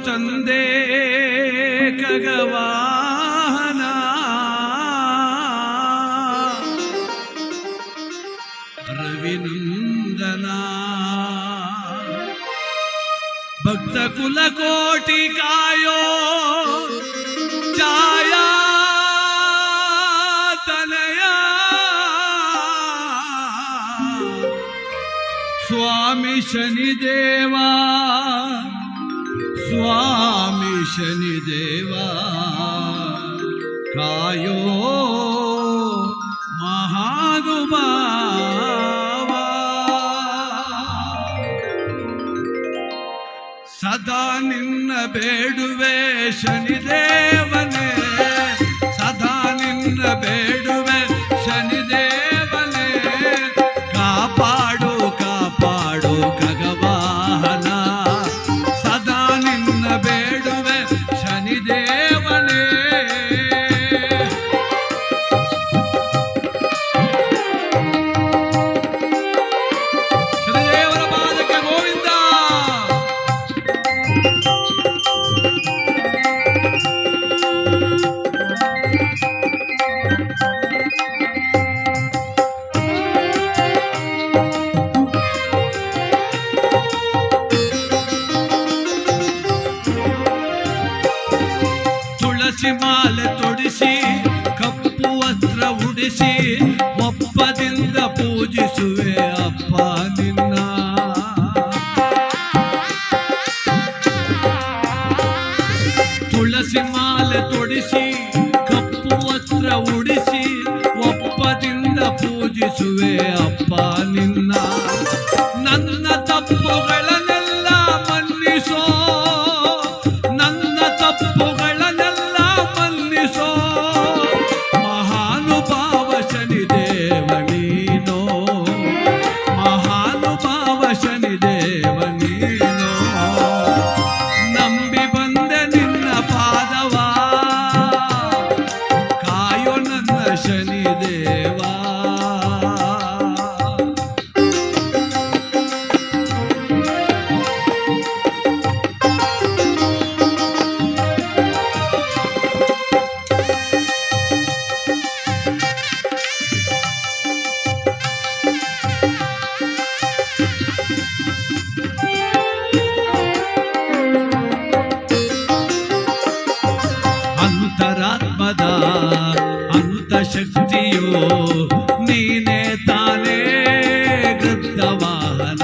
ತಂದೆ ಖಗವಾಹನ ರವಿನಂದನ ಭಕ್ತ ಕುಲಕೋಟಿ ಕಾಯೋ ಛಾಯಾ ತನಯ ಸ್ವಾಮಿ ಶನಿದೇವ ಸ್ವಾಮಿ ಶನಿದೇವ ಕಾಯೋ ಮಹಾನುಭಾವ ಸದಾ ನಿನ್ನ ಬೇಡುವೆ ಶನಿದೇವನೇ ಸದಾ ನಿನ್ನ ಬೇಡುವೆ ಶನಿದೇವನೇ ಕಾಪಾಡು ಕಾಪಾಡು ಖಗವಾಹನ ಸದಾ ನಿನ್ನ ಬೇಡುವೆ ಶನಿದೇವನೇ ಶನಿದೇವರ ಪಾದಕ್ಕೆ ಗೋವಿಂದ ತುಳಸಿ ಮಾಲೆ ತೊಡಿಸಿ ಕಪ್ಪು ವಸ್ತ್ರ ಉಡಿಸಿ ಒಪ್ಪದಿಂದ ಪೂಜಿಸುವೆ ಅಪ್ಪ ನಿನ್ನ ತುಳಸಿ ಮಾಲೆ ತೊಡಿಸಿ ಕಪ್ಪು ವಸ್ತ್ರ ಉಡಿಸಿ ಒಪ್ಪದಿಂದ ಪೂಜಿಸುವೆ ಅಪ್ಪ ನಿನ್ನ ನನ್ನ ತಪ್ಪುಗಳನ್ನೆಲ್ಲ ಮನ್ನಿಸೋ ನನ್ನ ತಪ್ಪುಗಳನ್ನೆಲ್ಲ ಮನ್ನಿಸೋ ಮಹಾನುಭಾವ ಶನಿದೇವ ನೀನೋ ಮಹಾನುಭಾವ ಶನಿದೇವ ನೀನೋ ನಂಬಿ ಬಂದೆ ನಿನ್ನ ಪಾದವ ಕಾಯೋ ನನ್ನ ಶನಿದೇವ ಅಂತರಾತ್ಮದ ಅಂತಶಕ್ತಿಯೋ ನೀನೇ ತಾನೇ ಗೃದ್ಧವಾಹನ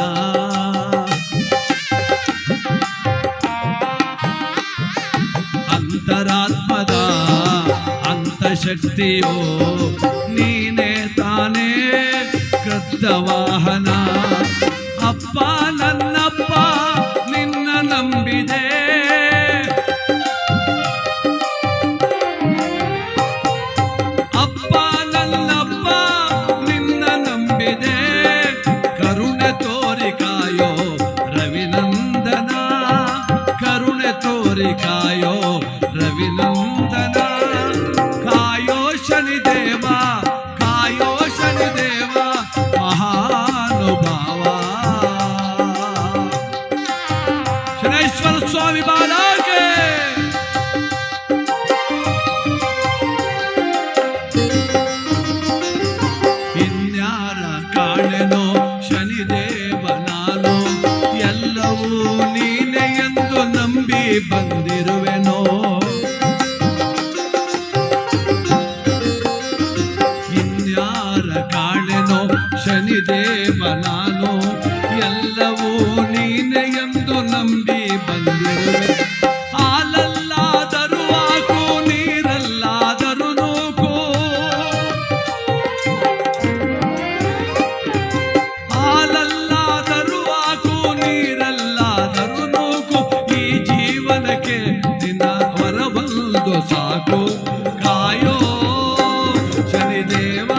ಅಂತರಾತ್ಮದ ಅಂತಶಕ್ತಿಯೋ ನೀನೇ ತಾನೇ ಗೃದ್ಧವಾಹನ ಅಪ್ಪ ನನ್ನಪ್ಪ ನಿನ್ನ ನಂಬಿದೆ ಅಪ್ಪ ನನ್ನಪ್ಪ ನಿನ್ನ ನಂಬಿದೆ ಕರುಣೆ ತೋರಿ ಕಾಯೋ ರವಿನಂದನ ಕರುಣೆ ತೋರಿ ಕಾಯೋ ರವಿನಂದನ ಕಾಯೋ ಶನಿದೇವ ಕಾಯೋ ಶನಿದೇವ ಮಹಾನುಭಾವ ಶನೇಶ್ವರ ಸ್ವಾಮಿ ಬಾಲಾಗೆ ಇನ್ಯಾರ ಕಾಣೆನೋ ಶನಿದೇವ ನಾನು ಎಲ್ಲವೂ ನೀನೆ ಎಂದು ನಂಬಿ ಬಂದಿರುವೆನೋ ಇನ್ಯಾರ ಕಾಣೆನೋ ಶನಿದೇವ ನಾನು ಎಲ್ಲವೂ ನೀನೆ ಎಂದು ನಂಬಿ ಬಂದಿರುವೆ ಹಾಲಲ್ಲಾದರೂ ಹಾಕು ನೀರಲ್ಲಾದರೂ ನೂಕು ಹಾಲಲ್ಲಾದರೂ ಹಾಕು ನೀರಲ್ಲಾದರೂ ನೂಕು ಈ ಜೀವನಕ್ಕೆ ನಿನ್ನ ವರವೊಂದು ಸಾಕು ಕಾಯೋ ಶನಿದೇವ